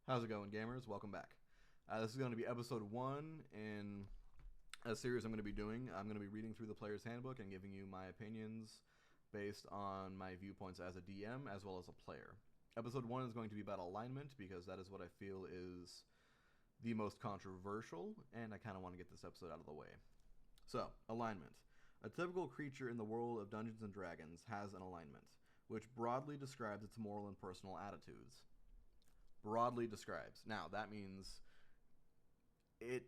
How's it going, gamers? Welcome back. This is going to be episode 1 in a series I'm going to be doing. I'm going to be reading through the player's handbook and giving you my opinions based on my viewpoints as a DM as well as a player. Episode 1 is going to be about alignment because that is what I feel is the most controversial, and I kind of want to get this episode out of the way. So, alignment. A typical creature in the world of Dungeons & Dragons has an alignment, which broadly describes its moral and personal attitudes. Broadly describes. Now, that means it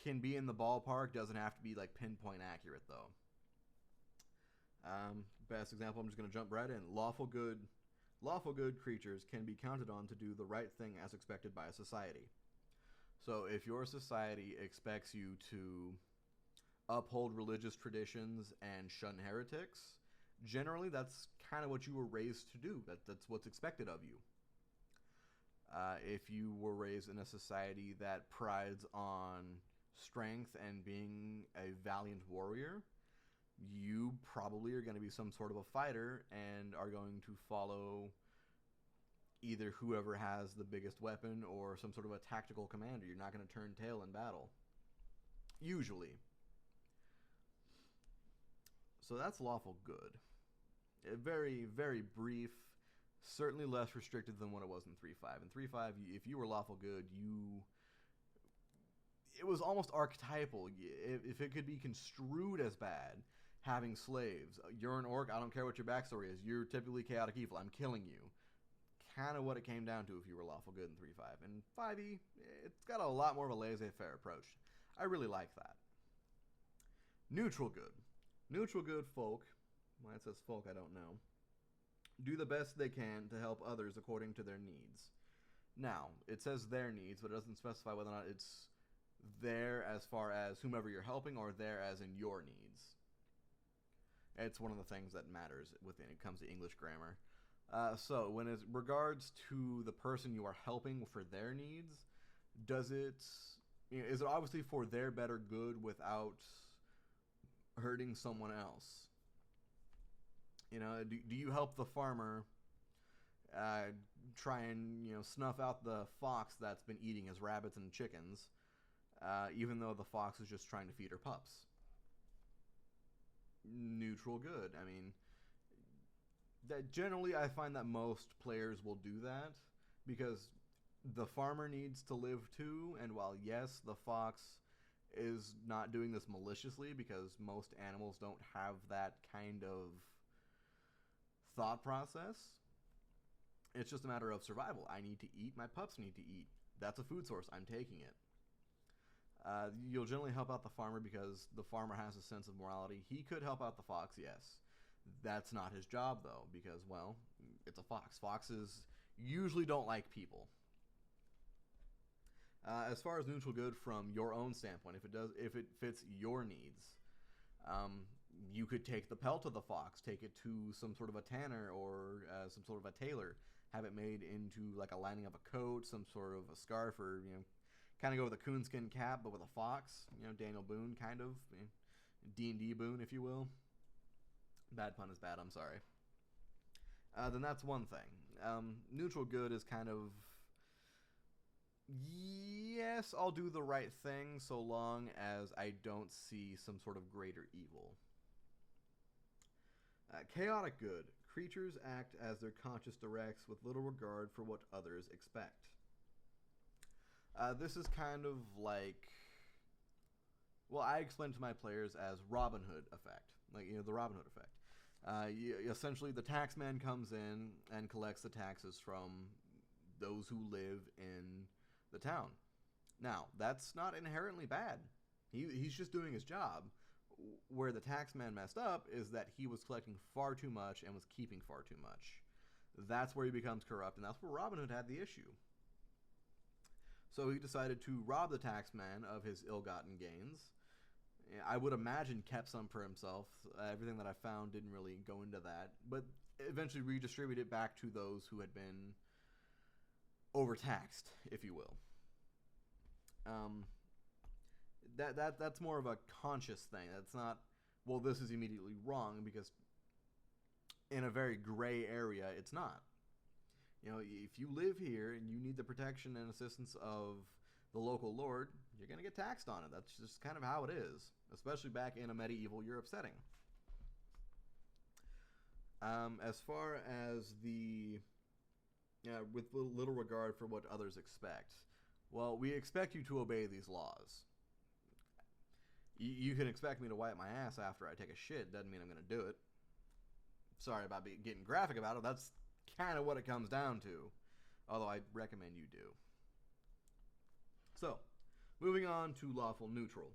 can be in the ballpark, doesn't have to be like pinpoint accurate though. Best example, I'm just going to jump right in. Lawful good creatures can be counted on to do the right thing as expected by a society. So if your society expects you to uphold religious traditions and shun heretics, generally that's kind of what you were raised to do. That's what's expected of you. If you were raised in a society that prides on strength and being a valiant warrior, you probably are going to be some sort of a fighter and are going to follow either whoever has the biggest weapon or some sort of a tactical commander. You're not going to turn tail in battle. Usually. So that's lawful good. A very, very brief. Certainly less restricted than what it was in 3.5. In 3.5, if you were lawful good, it was almost archetypal. If it could be construed as bad, having slaves. You're an orc, I don't care what your backstory is. You're typically chaotic evil. I'm killing you. Kind of what it came down to if you were lawful good in 3.5. In 5e, it's got a lot more of a laissez-faire approach. I really like that. Neutral good. Neutral good folk, why it says folk I don't know, do the best they can to help others according to their needs. Now, it says their needs, but it doesn't specify whether or not it's there as far as whomever you're helping or there as in your needs. It's one of the things that matters when it comes to English grammar. So, when it regards to the person you are helping for their needs, is it obviously for their better good without hurting someone else? You know, do you help the farmer try and, snuff out the fox that's been eating his rabbits and chickens, even though the fox is just trying to feed her pups? Neutral good. I mean, generally I find that most players will do that because the farmer needs to live too, and while yes, the fox is not doing this maliciously because most animals don't have that kind of thought process. It's just a matter of survival. I need to eat. My pups need to eat. That's a food source. I'm taking it. You'll generally help out the farmer because the farmer has a sense of morality. He could help out the fox, yes. That's not his job, though, because, well, it's a fox. Foxes usually don't like people. As far as neutral good from your own standpoint, if it fits your needs, you could take the pelt of the fox, take it to some sort of a tanner or some sort of a tailor, have it made into like a lining of a coat, some sort of a scarf, or kind of go with a coonskin cap, but with a fox. Daniel Boone kind of, D&D Boone, if you will. Bad pun is bad. I'm sorry. Then that's one thing. Neutral good is kind of, yes, I'll do the right thing so long as I don't see some sort of greater evil. Chaotic good. Creatures act as their conscience directs with little regard for what others expect. This is kind of like, well, I explain to my players as Robin Hood effect. Like, the Robin Hood effect. Essentially, the taxman comes in and collects the taxes from those who live in the town. Now, that's not inherently bad. He's just doing his job. Where the taxman messed up is that he was collecting far too much and was keeping far too much. That's where he becomes corrupt, and that's where Robin Hood had the issue. So he decided to rob the taxman of his ill-gotten gains. I would imagine kept some for himself. Everything that I found didn't really go into that, but eventually redistribute it back to those who had been overtaxed, if you will. That's more of a conscious thing. That's not, well, this is immediately wrong, because in a very gray area, it's not. You know, if you live here and you need the protection and assistance of the local lord, you're going to get taxed on it. That's just kind of how it is, especially back in a medieval Europe setting. As far as with little regard for what others expect, well, we expect you to obey these laws. You can expect me to wipe my ass after I take a shit. Doesn't mean I'm going to do it. Sorry about getting graphic about it. That's kind of what it comes down to. Although I recommend you do. So, moving on to lawful neutral.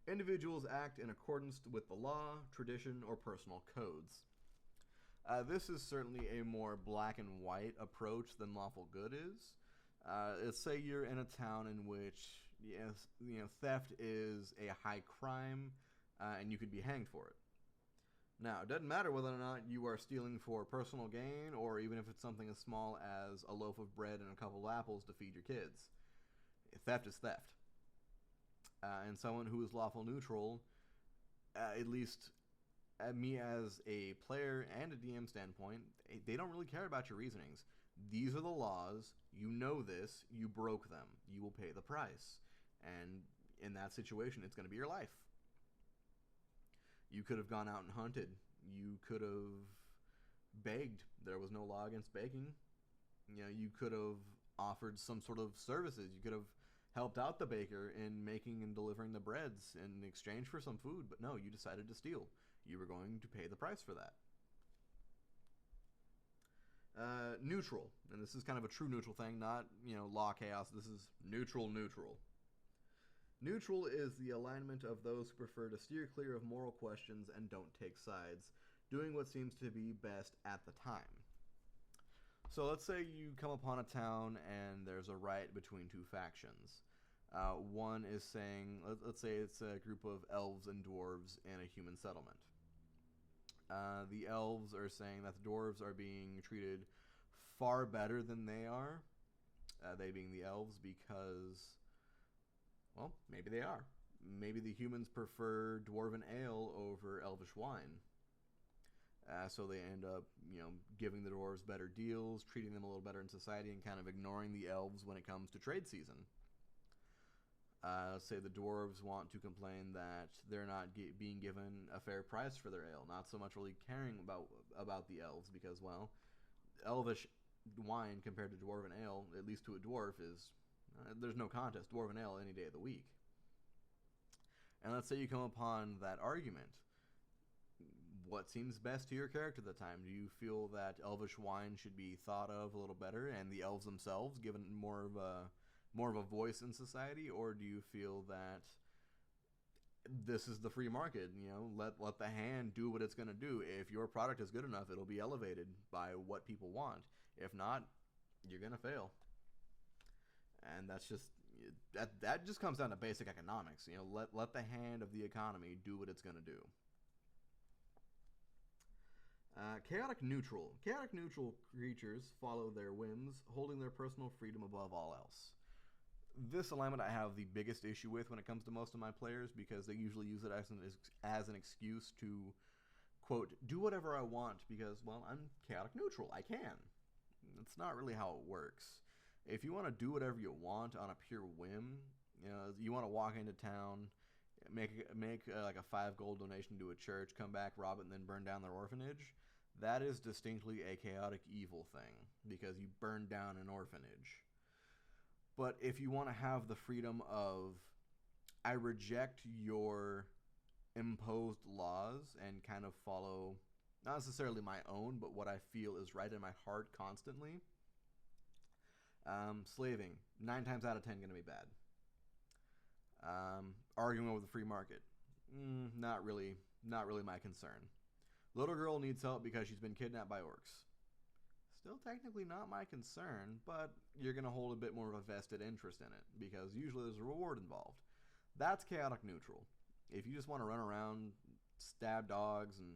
Individuals act in accordance with the law, tradition, or personal codes. This is certainly a more black and white approach than lawful good is. Let's say you're in a town in which theft is a high crime, and you could be hanged for it. Now, it doesn't matter whether or not you are stealing for personal gain, or even if it's something as small as a loaf of bread and a couple of apples to feed your kids. Theft is theft. And someone who is lawful neutral, at least me as a player and a DM standpoint, they don't really care about your reasonings. These are the laws. You know this. You broke them. You will pay the price. And in that situation, it's going to be your life. You could have gone out and hunted. You could have begged. There was no law against begging. You could have offered some sort of services. You could have helped out the baker in making and delivering the breads in exchange for some food. But no, you decided to steal. You were going to pay the price for that. Neutral. And this is kind of a true neutral thing, not, law chaos. This is neutral. Neutral is the alignment of those who prefer to steer clear of moral questions and don't take sides, doing what seems to be best at the time. So let's say you come upon a town and there's a riot between two factions. One is saying, let's say it's a group of elves and dwarves in a human settlement. The elves are saying that the dwarves are being treated far better than they are, they being the elves, because, well, maybe they are. Maybe the humans prefer dwarven ale over elvish wine. So they end up, giving the dwarves better deals, treating them a little better in society, and kind of ignoring the elves when it comes to trade season. Say the dwarves want to complain that they're not being given a fair price for their ale, not so much really caring about the elves, because, well, elvish wine compared to dwarven ale, at least to a dwarf, is there's no contest. Dwarven ale any day of the week. And let's say you come upon that argument. What seems best to your character at the time? Do you feel that elvish wine should be thought of a little better, and the elves themselves given more of a voice in society, or do you feel that this is the free market? Let the hand do what it's going to do. If your product is good enough, it'll be elevated by what people want. If not, you're going to fail. And that's just that just comes down to basic economics. Let the hand of the economy do what it's going to do. Chaotic neutral. Chaotic neutral creatures follow their whims, holding their personal freedom above all else. This alignment I have the biggest issue with when it comes to most of my players, because they usually use it as an excuse to, quote, do whatever I want because, well, I'm chaotic neutral. I can. That's not really how it works. If you want to do whatever you want on a pure whim, you want to walk into town, make like a 5 gold donation to a church, come back, rob it, and then burn down their orphanage, that is distinctly a chaotic evil thing, because you burn down an orphanage. But if you want to have the freedom of, I reject your imposed laws and kind of follow, not necessarily my own, but what I feel is right in my heart constantly, slaving, 9 times out of 10 going to be bad. Arguing over the free market, not really my concern. Little girl needs help because she's been kidnapped by orcs. Still technically not my concern, but you're going to hold a bit more of a vested interest in it, because usually there's a reward involved. That's chaotic neutral. If you just want to run around, stab dogs, and,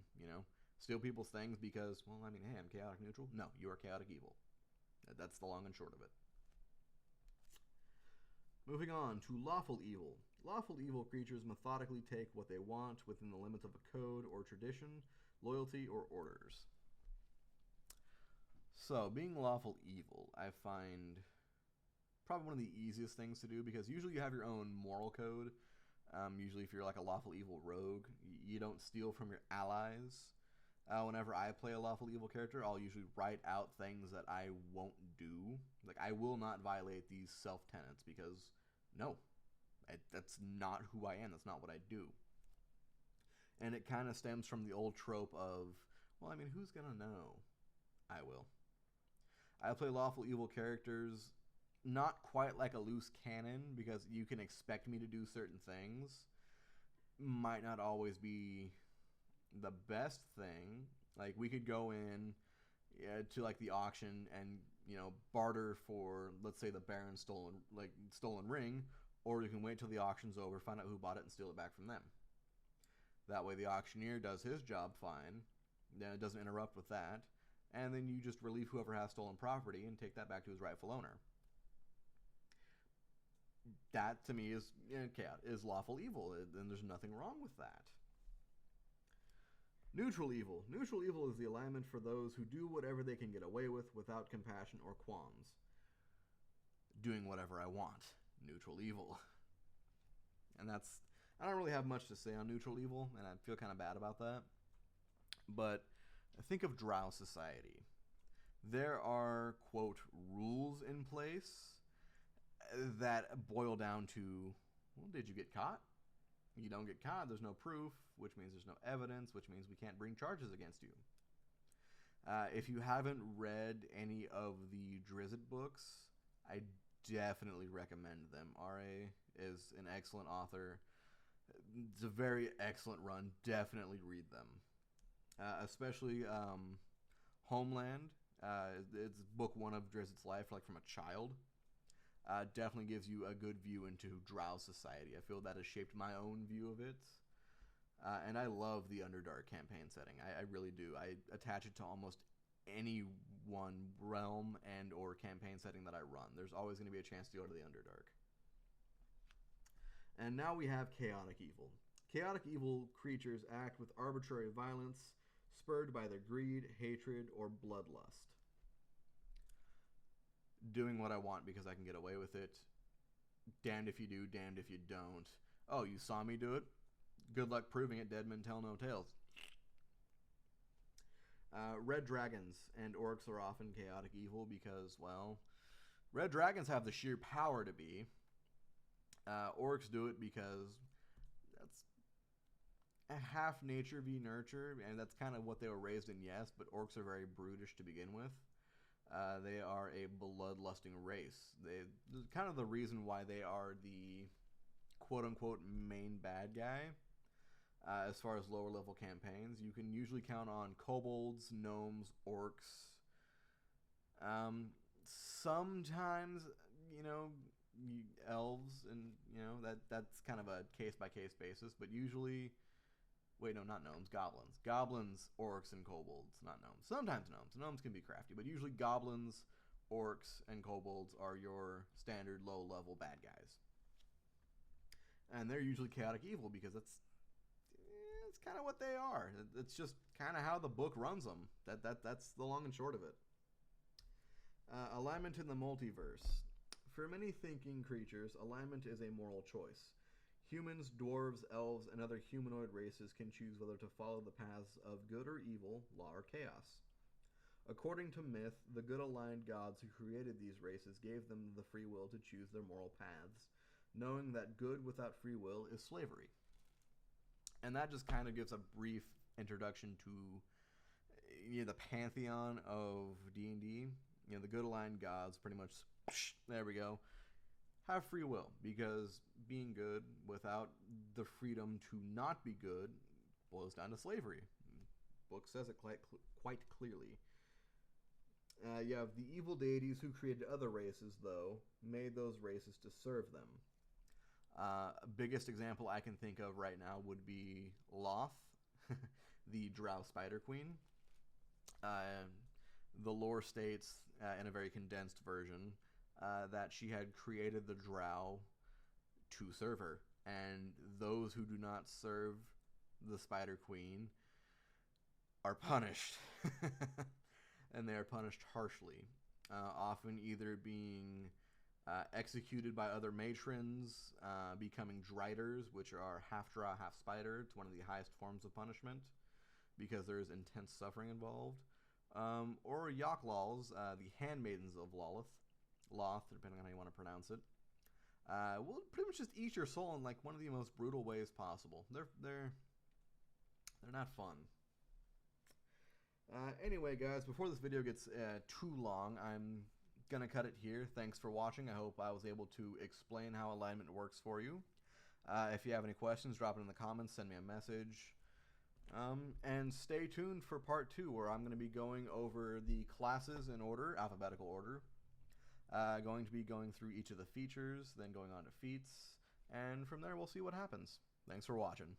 steal people's things because, well, I mean, hey, I'm chaotic neutral. No, you are chaotic evil. That's the long and short of it. Moving on to lawful evil. Lawful evil creatures methodically take what they want within the limits of a code or tradition, loyalty, or orders. So, being lawful evil, I find probably one of the easiest things to do because usually you have your own moral code. Usually, if you're like a lawful evil rogue, you don't steal from your allies. Whenever I play a lawful evil character, I'll usually write out things that I won't do. Like, I will not violate these self tenets because, no, that's not who I am. That's not what I do. And it kind of stems from the old trope of, well, I mean, who's going to know? I will. I play lawful evil characters not quite like a loose cannon because you can expect me to do certain things. Might not always be the best thing. Like, we could go in to like the auction and barter for, let's say, the Baron's stolen ring, or you can wait till the auction's over, find out who bought it, and steal it back from them. That way, the auctioneer does his job fine. Then it doesn't interrupt with that, and then you just relieve whoever has stolen property and take that back to his rightful owner. That to me is lawful evil, and there's nothing wrong with that. Neutral evil. Neutral evil is the alignment for those who do whatever they can get away with without compassion or qualms. Doing whatever I want. Neutral evil. And I don't really have much to say on neutral evil, and I feel kind of bad about that. But think of Drow society. There are, quote, rules in place that boil down to, well, did you get caught? You don't get caught, there's no proof, which means there's no evidence, which means we can't bring charges against you. If you haven't read any of the Drizzt books, I definitely recommend them. R.A. is an excellent author. It's a very excellent run. Definitely read them. Especially Homeland. It's book one of Drizzt's life, like from a child. Definitely gives you a good view into Drow society. I feel that has shaped my own view of it. And I love the Underdark campaign setting. I really do. I attach it to almost any one realm and or campaign setting that I run. There's always going to be a chance to go to the Underdark. And now we have chaotic evil. Chaotic evil creatures act with arbitrary violence, spurred by their greed, hatred, or bloodlust. Doing what I want because I can get away with it. Damned if you do, damned if you don't. Oh, you saw me do it? Good luck proving it. Dead men tell no tales. Red dragons and orcs are often chaotic evil because, well, red dragons have the sheer power to be. Orcs do it because that's a half nature v nurture, and that's kind of what they were raised in, yes, but orcs are very brutish to begin with. They are a bloodlusting race. Kind of the reason why they are the quote-unquote main bad guy. As far as lower level campaigns, you can usually count on kobolds, gnomes, orcs. Sometimes, elves, and that's kind of a case by case basis. But usually, wait, no, not gnomes, goblins, orcs, and kobolds, not gnomes. Sometimes gnomes. Gnomes can be crafty, but usually goblins, orcs, and kobolds are your standard low level bad guys, and they're usually chaotic evil because it's kind of what they are. It's just kind of how the book runs them. That's the long and short of it. Alignment in the multiverse. For many thinking creatures, alignment is a moral choice. Humans, dwarves, elves, and other humanoid races can choose whether to follow the paths of good or evil, law or chaos. According to myth, the good-aligned gods who created these races gave them the free will to choose their moral paths, knowing that good without free will is slavery. And that just kind of gives a brief introduction to the pantheon of D&D. The good-aligned gods pretty much, there we go, have free will, because being good without the freedom to not be good boils down to slavery. The book says it quite clearly. You have the evil deities who created other races, though, made those races to serve them. Biggest example I can think of right now would be Loth, the Drow Spider Queen. The lore states, in a very condensed version, that she had created the Drow to serve her. And those who do not serve the Spider Queen are punished. and they are punished harshly, often either being executed by other matrons, becoming driders, which are half draw, half spider. It's one of the highest forms of punishment because there is intense suffering involved. Or Yoklals, the handmaidens of Loth, depending on how you want to pronounce it. Will pretty much just eat your soul in like one of the most brutal ways possible. They're not fun. Anyway, guys, before this video gets too long, I'm gonna cut it here. Thanks for watching. I hope I was able to explain how alignment works for you. If you have any questions, drop it in the comments, send me a message. And stay tuned for part 2, where I'm going to be going over the classes in order, alphabetical order. Going to be going through each of the features, then going on to feats, and from there we'll see what happens. Thanks for watching.